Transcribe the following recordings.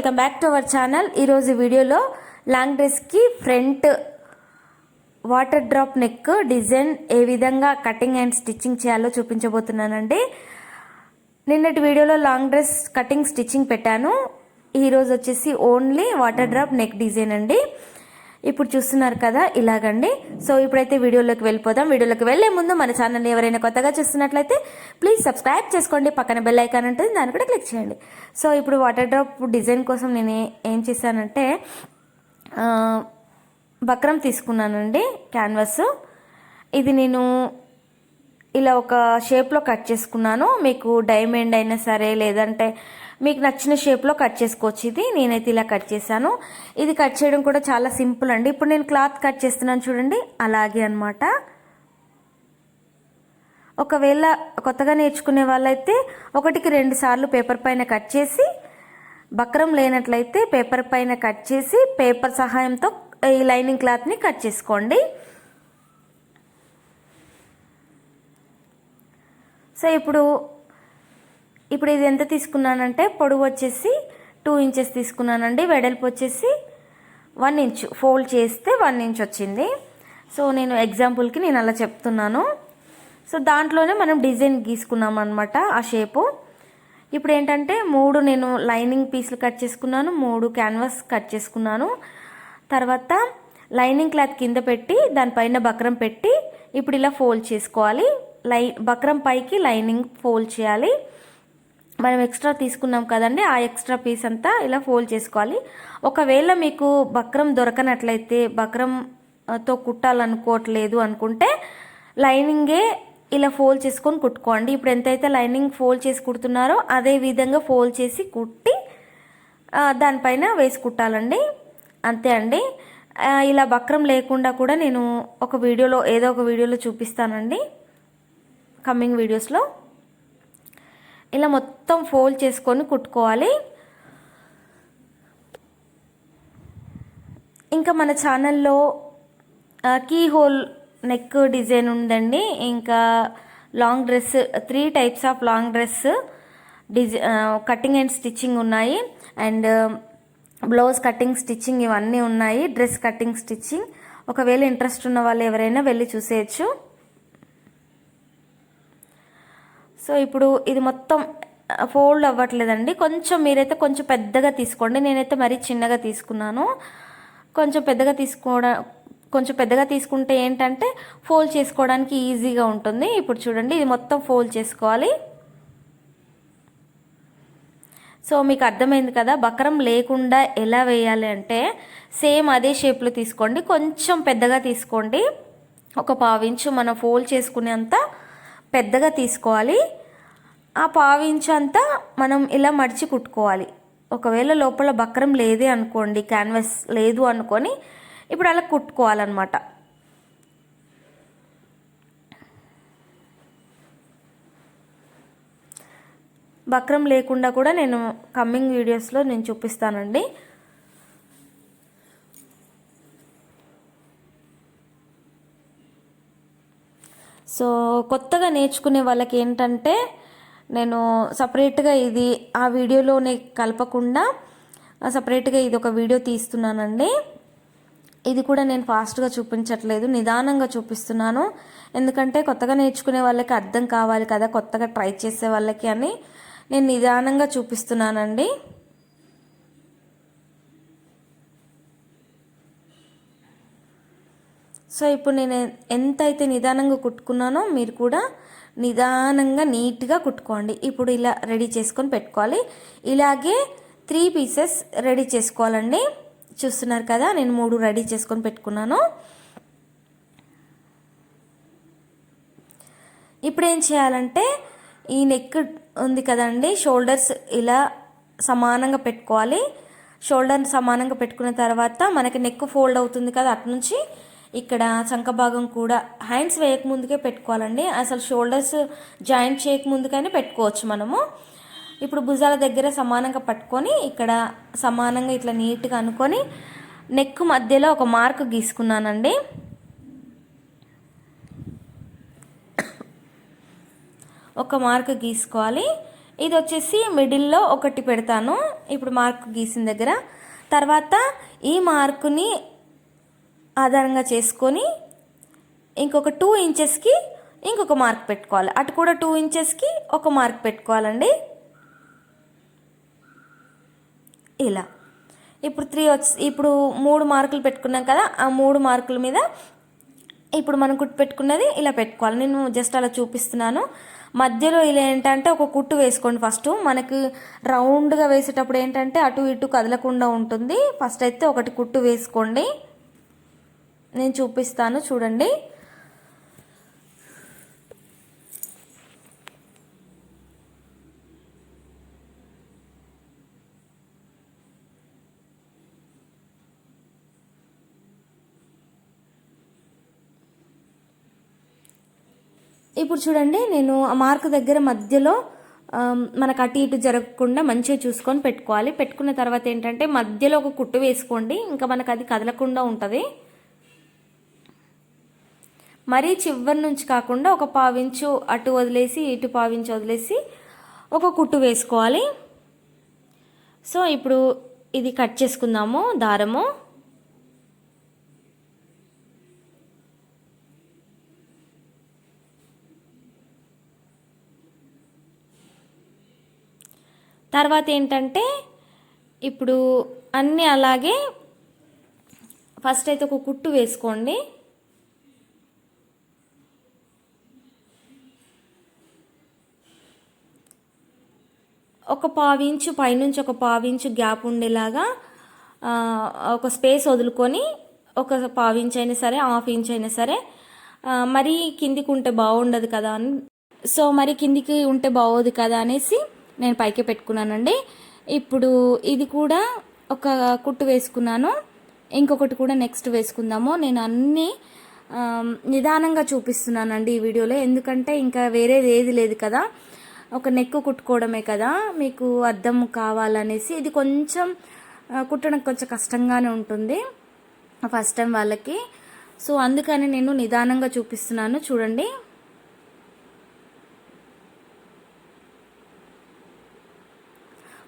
Welcome back to our channel. ఈరోజు వీడియోలో long డ్రెస్కి front water drop neck design ఏ విధంగా కటింగ్ అండ్ స్టిచ్చింగ్ చేయాలో చూపించబోతున్నానండి. నిన్నటి వీడియోలో లాంగ్ డ్రెస్ కటింగ్ స్టిచ్చింగ్ పెట్టాను. ఈరోజు వచ్చేసి only water drop neck design అండి. ఇప్పుడు చూస్తున్నారు కదా ఇలాగండి. సో ఇప్పుడైతే వీడియోలోకి వెళ్ళిపోదాం. వీడియోలోకి వెళ్లే ముందు మన ఛానల్ని ఎవరైనా కొత్తగా చూస్తున్నట్లయితే ప్లీజ్ సబ్స్క్రైబ్ చేసుకోండి. పక్కన బెల్ ఐకాన్ ఉంటుంది, దాన్ని కూడా క్లిక్ చేయండి. సో ఇప్పుడు వాటర్ డ్రాప్ డిజైన్ కోసం నేను ఏం చేశానంటే బక్రం తీసుకున్నానండి, క్యాన్వాస్. ఇది నేను ఇలా ఒక షేప్లో కట్ చేసుకున్నాను. మీకు డైమండ్ అయినా సరే, లేదంటే మీకు నచ్చిన షేప్లో కట్ చేసుకోవచ్చు. ఇది నేనైతే ఇలా కట్ చేశాను. ఇది కట్ చేయడం కూడా చాలా సింపుల్ అండి. ఇప్పుడు నేను క్లాత్ కట్ చేస్తున్నాను చూడండి, అలాగే అనమాట. ఒకవేళ కొత్తగా నేర్చుకునే వాళ్ళైతే 1కి 2 సార్లు పేపర్ పైన కట్ చేసి, బక్రం లేనట్లయితే పేపర్ పైన కట్ చేసి పేపర్ సహాయంతో ఈ లైనింగ్ క్లాత్ని కట్ చేసుకోండి. సో ఇప్పుడు ఇది ఎంత తీసుకున్నానంటే పొడవు వచ్చేసి 2 ఇంచెస్ తీసుకున్నానండి. వెడల్పు వచ్చేసి 1 ఇంచ్. ఫోల్డ్ చేస్తే 1 ఇంచ్ వచ్చింది. సో నేను ఎగ్జాంపుల్కి నేను అలా చెప్తున్నాను. సో దాంట్లోనే మనం డిజైన్ గీసుకున్నాం అనమాట, ఆ షేపు. ఇప్పుడు ఏంటంటే 3 నేను లైనింగ్ పీసులు కట్ చేసుకున్నాను, 3 క్యాన్వాస్ కట్ చేసుకున్నాను. తర్వాత లైనింగ్ క్లాత్ కింద పెట్టి దానిపైన బక్రం పెట్టి ఇప్పుడు ఇలా ఫోల్డ్ చేసుకోవాలి. బక్రం పైకి లైనింగ్ ఫోల్డ్ చేయాలి. మనం ఎక్స్ట్రా తీసుకున్నాం కదండి, ఆ ఎక్స్ట్రా పీస్ అంతా ఇలా ఫోల్డ్ చేసుకోవాలి. ఒకవేళ మీకు బక్రం దొరకనట్లయితే, బక్రంతో కుట్టాలనుకోవట్లేదు అనుకుంటే లైనింగే ఇలా ఫోల్డ్ చేసుకొని కుట్టుకోండి. ఇప్పుడు ఎంతైతే లైనింగ్ ఫోల్డ్ చేసి కుడుతున్నారో అదే విధంగా ఫోల్డ్ చేసి కుట్టి దానిపైన వేసి కుట్టాలండి. అంతే అండి. ఇలా బక్రం లేకుండా కూడా నేను ఏదో ఒక వీడియోలో చూపిస్తానండి, కమింగ్ వీడియోస్లో. ఇలా మొత్తం ఫోల్డ్ చేసుకొని కుట్టుకోవాలి. ఇంకా మన ఛానల్లో కీ హోల్ నెక్ డిజైన్ ఉందండి. ఇంకా long dress 3 types of long dress cutting and stitching ఉన్నాయి. అండ్ బ్లౌజ్ కటింగ్ స్టిచ్చింగ్ ఇవన్నీ ఉన్నాయి. Dress cutting stitching. ఒకవేళ ఇంట్రెస్ట్ ఉన్న వాళ్ళు ఎవరైనా వెళ్ళి చూసేయచ్చు. సో ఇప్పుడు ఇది మొత్తం ఫోల్డ్ అవ్వట్లేదండి. మీరైతే కొంచెం పెద్దగా తీసుకోండి. నేనైతే మరీ చిన్నగా తీసుకున్నాను. కొంచెం పెద్దగా తీసుకుంటే ఏంటంటే ఫోల్డ్ చేసుకోవడానికి ఈజీగా ఉంటుంది. ఇప్పుడు చూడండి, ఇది మొత్తం ఫోల్డ్ చేసుకోవాలి. సో మీకు అర్థమైంది కదా, బక్రం లేకుండా ఎలా వేయాలి అంటే సేమ్ అదే షేప్లో తీసుకోండి. కొంచెం పెద్దగా తీసుకోండి. ఒక 1/2 ఇంచు మనం ఫోల్డ్ చేసుకునేంత పెద్దగా తీసుకోవాలి. ఆ 1/2 ఇంచు అంతా మనం ఇలా మడిచి కుట్టుకోవాలి. ఒకవేళ లోపల బక్రం లేదే అనుకోండి, క్యాన్వాస్ లేదు అనుకొని ఇప్పుడు అలా కుట్టుకోవాలన్నమాట. బక్రం లేకుండా కూడా నేను కమింగ్ వీడియోస్లో నేను చూపిస్తానండి. సో కొత్తగా నేర్చుకునే వాళ్ళకి ఏంటంటే నేను సపరేట్గా ఇది ఆ వీడియోలోనే కలపకుండా సపరేట్గా ఇది ఒక వీడియో తీస్తున్నానండి. ఇది కూడా నేను ఫాస్ట్గా చూపించట్లేదు, నిదానంగా చూపిస్తున్నాను. ఎందుకంటే కొత్తగా నేర్చుకునే వాళ్ళకి అర్థం కావాలి కదా, కొత్తగా ట్రై చేసే వాళ్ళకి అని నేను నిదానంగా చూపిస్తున్నానండి. సో ఇప్పుడు నేను ఎంతైతే నిదానంగా కుట్టుకున్నానో మీరు కూడా నిదానంగా నీట్గా కుట్టుకోండి. ఇప్పుడు ఇలా రెడీ చేసుకొని పెట్టుకోవాలి. ఇలాగే 3 పీసెస్ రెడీ చేసుకోవాలండి. చూస్తున్నారు కదా, నేను 3 రెడీ చేసుకొని పెట్టుకున్నాను. ఇప్పుడు ఏం చేయాలంటే ఈ నెక్ ఉంది కదండి, షోల్డర్స్ ఇలా సమానంగా పెట్టుకోవాలి. షోల్డర్ సమానంగా పెట్టుకున్న తర్వాత మనకి నెక్ ఫోల్డ్ అవుతుంది కదా, అటు నుంచి ఇక్కడ చంక భాగం కూడా హ్యాండ్స్ వేయక ముందుకే పెట్టుకోవాలండి. అసలు షోల్డర్స్ జాయింట్ చేయక ముందుకైనా పెట్టుకోవచ్చు మనము. ఇప్పుడు భుజాల దగ్గర సమానంగా పట్టుకొని ఇక్కడ సమానంగా ఇట్లా నీట్గా అనుకొని నెక్ మధ్యలో ఒక మార్క్ గీసుకున్నానండి. ఒక మార్క్ గీసుకోవాలి. ఇది వచ్చేసి మిడిల్లో ఒకటి పెడతాను ఇప్పుడు మార్క్ గీసిన దగ్గర. తర్వాత ఈ మార్కుని ఆధారంగా చేసుకొని ఇంకొక 2 ఇంచెస్కి ఇంకొక మార్క్ పెట్టుకోవాలి. అటు కూడా 2 ఇంచెస్కి ఒక మార్క్ పెట్టుకోవాలండి. ఇలా ఇప్పుడు 3 మార్కులు పెట్టుకున్నాం కదా, ఆ 3 మార్కుల మీద ఇప్పుడు మనం కుట్టు పెట్టుకున్నది ఇలా పెట్టుకోవాలి. నేను జస్ట్ అలా చూపిస్తున్నాను. మధ్యలో ఇలా ఏంటంటే ఒక కుట్టు వేసుకోండి. ఫస్ట్ మనకి రౌండ్గా వేసేటప్పుడు ఏంటంటే అటు ఇటు కదలకుండా ఉంటుంది. ఫస్ట్ అయితే ఒకటి కుట్టు వేసుకోండి. నేను చూపిస్తాను చూడండి. ఇప్పుడు చూడండి, నేను ఆ మార్క్ దగ్గర మధ్యలో మనకు అటు ఇటు జరగకుండా మంచిగా చూసుకొని పెట్టుకోవాలి. పెట్టుకున్న తర్వాత ఏంటంటే మధ్యలో ఒక కుట్టు వేసుకోండి, ఇంకా మనకు అది కదలకుండా ఉంటుంది. మరీ చివరి నుంచి కాకుండా ఒక పావించు అటు వదిలేసి ఇటు పావించు వదిలేసి ఒక కుట్టు వేసుకోవాలి. సో ఇప్పుడు ఇది కట్ చేసుకుందాము దారము. తర్వాత ఏంటంటే ఇప్పుడు అన్నీ అలాగే ఫస్ట్ అయితే ఒక కుట్టు వేసుకోండి. ఒక పావించు పైనుంచి ఒక పావించు గ్యాప్ ఉండేలాగా ఒక స్పేస్ వదులుకొని ఒక పావించ్ అయినా సరే, హాఫ్ ఇంచ్ అయినా సరే, మరీ కిందికి ఉంటే బాగుండదు కదా అని, సో మరి కిందికి ఉంటే బాగోదు కదా అనేసి నేను పైకి పెట్టుకున్నానండి. ఇప్పుడు ఇది కూడా ఒక కుట్టు వేసుకున్నాను, ఇంకొకటి కూడా నెక్స్ట్ వేసుకుందాము. నేను అన్నీ నిదానంగా చూపిస్తున్నానండి ఈ వీడియోలో, ఎందుకంటే ఇంకా వేరేది ఏది లేదు కదా, ఒక నెక్ కుట్టుకోవడమే కదా మీకు అర్థం కావాలనేసి. ఇది కొంచెం కుట్టడం కొంచెం కష్టంగానే ఉంటుంది ఫస్ట్ టైం వాళ్ళకి, సో అందుకని నేను నిదానంగా చూపిస్తున్నాను చూడండి.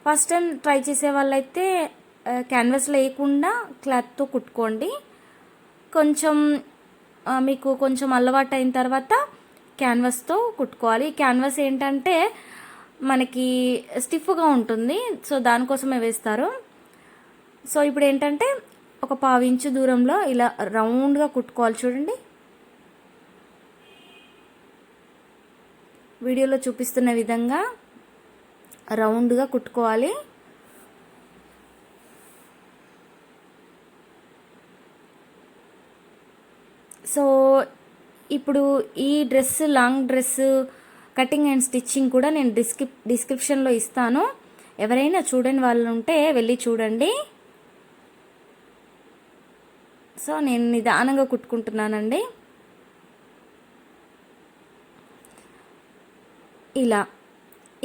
ఫస్ట్ టైం ట్రై చేసే వాళ్ళైతే క్యాన్వాస్లో వేయకుండా క్లాత్తో కుట్టుకోండి. కొంచెం మీకు కొంచెం అలవాటు అయిన తర్వాత క్యాన్వాస్తో కుట్టుకోవాలి. క్యాన్వాస్ ఏంటంటే మనకి స్టిఫ్గా ఉంటుంది, సో దానికోసమే వేస్తారు. సో ఇప్పుడు ఏంటంటే ఒక పావించు దూరంలో ఇలా రౌండ్గా కుట్టుకోవాలి చూడండి. వీడియోలో చూపిస్తున్న విధంగా రౌండ్గా కుట్టుకోవాలి. సో ఇప్పుడు ఈ dress, long dress cutting and stitching కూడా నేను డిస్క్రిప్షన్లో ఇస్తాను. ఎవరైనా చూడని వాళ్ళు ఉంటే వెళ్ళి చూడండి. సో నేను నిదానంగా కుట్టుకుంటున్నానండి.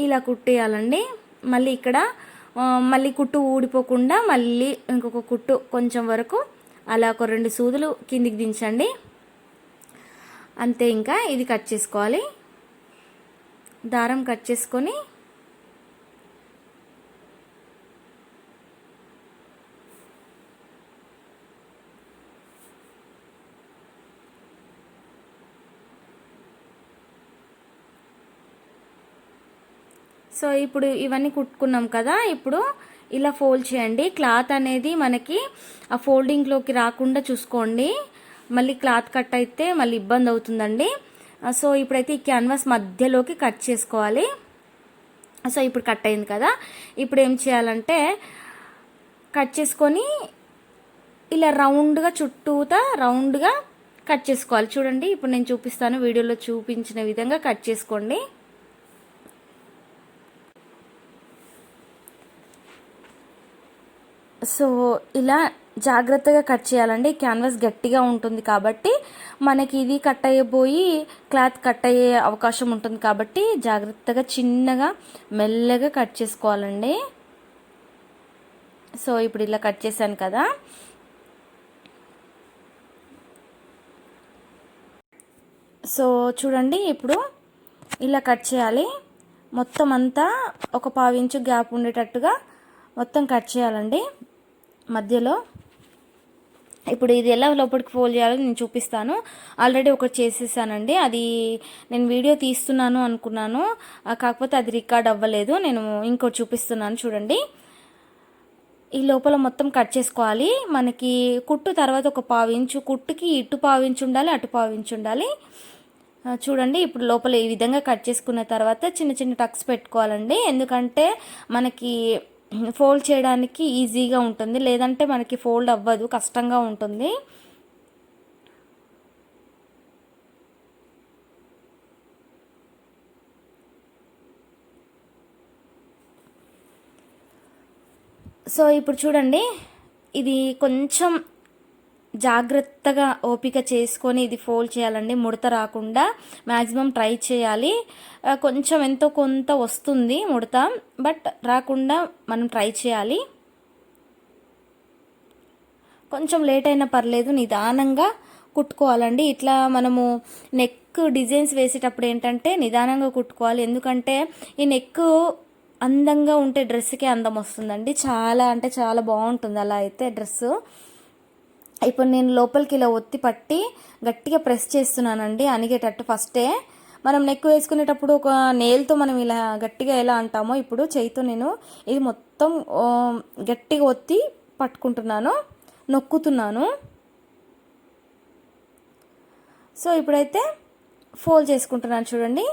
ఇలా కుట్టేయాలండి. మళ్ళీ ఇక్కడ మళ్ళీ కుట్టు ఊడిపోకుండా మళ్ళీ ఇంకొక కుట్టు కొంచెం వరకు అలా ఒక 2 సూదులు కిందికి దించండి, అంతే. ఇంకా ఇది కట్ చేసుకోవాలి. దారం కట్ చేసుకొని సో ఇప్పుడు ఇవన్నీ కుట్టుకున్నాం కదా, ఇప్పుడు ఇలా ఫోల్డ్ చేయండి. క్లాత్ అనేది మనకి ఆ ఫోల్డింగ్లోకి రాకుండా చూసుకోండి, మళ్ళీ క్లాత్ కట్ అయితే మళ్ళీ ఇబ్బంది అవుతుందండి. సో ఇప్పుడైతే ఈ క్యాన్వాస్ మధ్యలోకి కట్ చేసుకోవాలి. సో ఇప్పుడు కట్ అయింది కదా, ఇప్పుడు ఏం చేయాలంటే కట్ చేసుకొని ఇలా రౌండ్గా చుట్టూతా రౌండ్గా కట్ చేసుకోవాలి చూడండి. ఇప్పుడు నేను చూపిస్తాను, వీడియోలో చూపించిన విధంగా కట్ చేసుకోండి. సో ఇలా జాగ్రత్తగా కట్ చేయాలండి. క్యాన్వాస్ గట్టిగా ఉంటుంది కాబట్టి మనకి ఇది కట్ అయిపోయి క్లాత్ కట్ అయ్యే అవకాశం ఉంటుంది కాబట్టి జాగ్రత్తగా చిన్నగా మెల్లగా కట్ చేసుకోవాలండి. సో ఇప్పుడు ఇలా కట్ చేశాను కదా, సో చూడండి ఇప్పుడు ఇలా కట్ చేయాలి. మొత్తం అంతా ఒక 1/2 ఇంచు గ్యాప్ ఉండేటట్టుగా మొత్తం కట్ చేయాలండి మధ్యలో. ఇప్పుడు ఇది ఎలా లోపలికి ఫోల్డ్ చేయాలో నేను చూపిస్తాను. ఆల్రెడీ ఒకటి చేసేసానండి, అది నేను వీడియో తీస్తున్నాను అనుకున్నాను, కాకపోతే అది రికార్డ్ అవ్వలేదు. నేను ఇంకోటి చూపిస్తున్నాను చూడండి. ఈ లోపల మొత్తం కట్ చేసుకోవాలి. మనకి కుట్టు తర్వాత ఒక 1/2 ఇంచు, కుట్టుకి ఇటు 1/2 ఇంచు ఉండాలి, అటు 1/2 ఇంచు ఉండాలి. చూడండి ఇప్పుడు లోపల ఈ విధంగా కట్ చేసుకున్న తర్వాత చిన్న చిన్న టక్స్ పెట్టుకోవాలండి. ఎందుకంటే మనకి ఫోల్డ్ చేయడానికి ఈజీగా ఉంటుంది, లేదంటే మనకి ఫోల్డ్ అవ్వదు, కష్టంగా ఉంటుంది. సో ఇప్పుడు చూడండి, ఇది కొంచెం జాగ్రత్తగా ఓపిక చేసుకొని ఇది ఫోల్డ్ చేయాలండి, ముడత రాకుండా మ్యాక్సిమం ట్రై చేయాలి. కొంచెం ఎంతో కొంత వస్తుంది ముడత, బట్ రాకుండా మనం ట్రై చేయాలి. కొంచెం లేట్ అయినా పర్లేదు, నిదానంగా కుట్టుకోవాలండి. ఇట్లా మనము నెక్ డిజైన్స్ వేసేటప్పుడు ఏంటంటే నిదానంగా కుట్టుకోవాలి. ఎందుకంటే ఈ నెక్ అందంగా ఉంటే డ్రెస్కి అందం వస్తుందండి, చాలా అంటే చాలా బాగుంటుంది అలా అయితే డ్రెస్. ఇప్పుడు నేను లోపలికి ఇలా ఒత్తి పట్టి గట్టిగా ప్రెస్ చేస్తున్నానండి అనిగేటట్టు. ఫస్టే మనం నెక్ వేసుకునేటప్పుడు ఒక నేల్తో మనం ఇలా గట్టిగా ఎలా అంటామో, ఇప్పుడు చేయితో నేను ఇది మొత్తం గట్టిగా ఒత్తి పట్టుకుంటున్నాను, నొక్కుతున్నాను. సో ఇప్పుడైతే ఫోల్డ్ చేసుకుంటున్నాను చూడండి.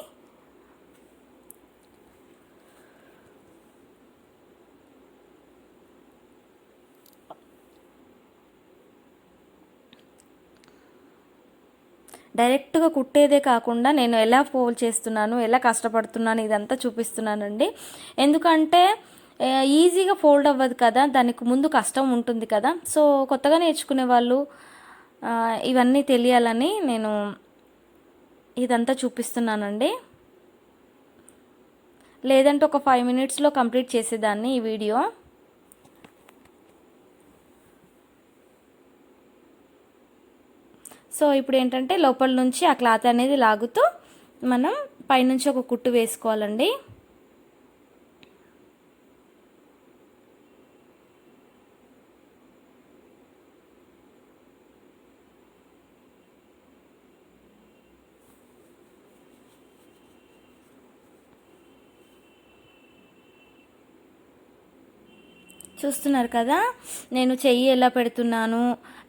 డైరెక్ట్గా కుట్టేదే కాకుండా నేను ఎలా ఫోల్డ్ చేస్తున్నాను, ఎలా కష్టపడుతున్నాను ఇదంతా చూపిస్తున్నానండి. ఎందుకంటే ఈజీగా ఫోల్డ్ అవ్వదు కదా, దానికి ముందు కష్టం ఉంటుంది కదా. సో కొత్తగా నేర్చుకునే వాళ్ళు ఇవన్నీ తెలియాలని నేను ఇదంతా చూపిస్తున్నానండి. లేదంటే ఒక 5 మినిట్స్లో కంప్లీట్ చేసేదాన్ని ఈ వీడియో. సో ఇప్పుడు ఏంటంటే లోపల నుంచి ఆ క్లాత్ అనేది లాగుతూ మనం పైనుంచి ఒక కుట్టు వేసుకోవాలండి. చూస్తున్నారు కదా, నేను చెయ్యి ఎలా పెడుతున్నాను,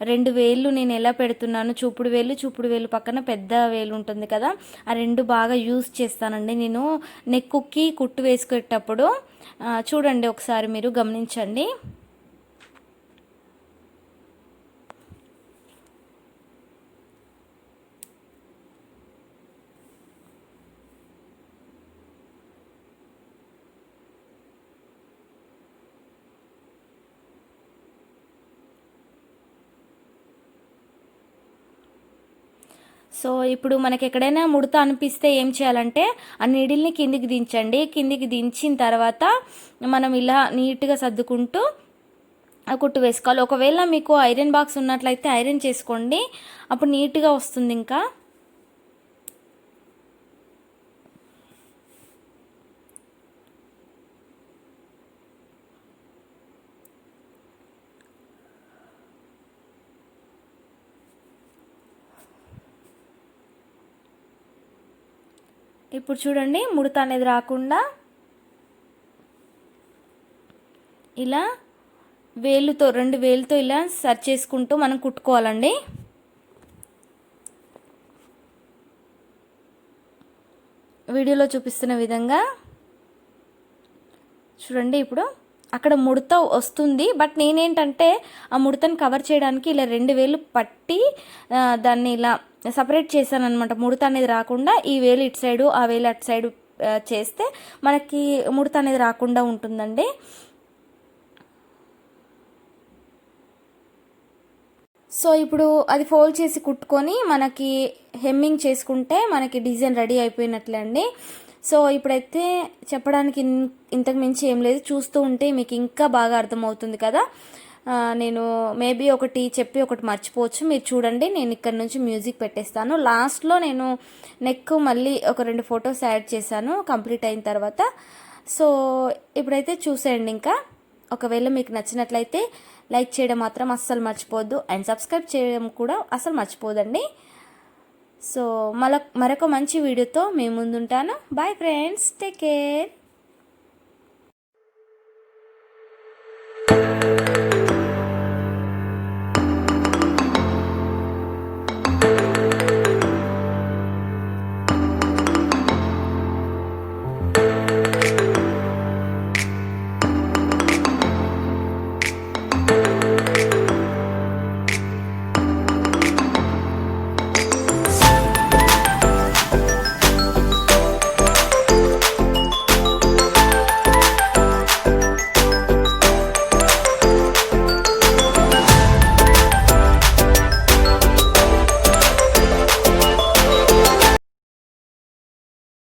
2 వేళ్ళు నేను ఎలా పెడుతున్నాను, చూపుడు వేలు పక్కన పెద్ద వేలు ఉంటుంది కదా, ఆ 2 బాగా యూజ్ చేస్తానండి నేను నెక్కుకి కుట్టు వేసుకునేటప్పుడు. చూడండి ఒకసారి మీరు గమనించండి. సో ఇప్పుడు మనకి ఎక్కడైనా ముడత అనిపిస్తే ఏం చేయాలంటే ఆ నీడిల్ని కిందికి దించండి. కిందికి దించిన తర్వాత మనం ఇలా నీట్గా సర్దుకుంటూ కుట్టు వేసుకోవాలి. ఒకవేళ మీకు ఐరన్ బాక్స్ ఉన్నట్లయితే ఐరన్ చేసుకోండి, అప్పుడు నీట్గా వస్తుంది. ఇంకా ఇప్పుడు చూడండి, ముడత అనేది రాకుండా ఇలా వేలుతో 2 వేలుతో ఇలా సర్చ్ చేసుకుంటూ మనం కుట్టుకోవాలండి. వీడియోలో చూపిస్తున్న విధంగా చూడండి. ఇప్పుడు అక్కడ ముడత వస్తుంది, బట్ నేనేంటంటే ఆ ముడతను కవర్ చేయడానికి ఇలా 2 వేలు పట్టి దాన్ని ఇలా సపరేట్ చేశాను అనమాట. ముడత అనేది రాకుండా ఈ వేలు ఇటు సైడు, ఆ వేలు అటు సైడు చేస్తే మనకి ముడత అనేది రాకుండా ఉంటుందండి. సో ఇప్పుడు అది ఫోల్డ్ చేసి కుట్టుకొని మనకి హెమ్మింగ్ చేసుకుంటే మనకి డిజైన్ రెడీ అయిపోయినట్లే అండి. సో ఇప్పుడైతే చెప్పడానికి ఇంతకు మించి ఏం లేదు, చూస్తూ ఉంటే మీకు ఇంకా బాగా అర్థమవుతుంది కదా. నేను మేబీ ఒకటి చెప్పి ఒకటి మర్చిపోవచ్చు. మీరు చూడండి, నేను ఇక్కడ నుంచి మ్యూజిక్ పెట్టేస్తాను. లాస్ట్లో నేను నెక్ మళ్ళీ ఒక 2 ఫొటోస్ యాడ్ చేశాను కంప్లీట్ అయిన తర్వాత. సో ఇప్పుడైతే చూసేయండి. ఇంకా ఒకవేళ మీకు నచ్చినట్లయితే లైక్ చేయడం మాత్రం అస్సలు మర్చిపోవద్దు, అండ్ సబ్స్క్రైబ్ చేయడం కూడా అస్సలు మర్చిపోదండి. సో మరొక మంచి వీడియోతో మేము ముందుంటాను. Bye friends, take care.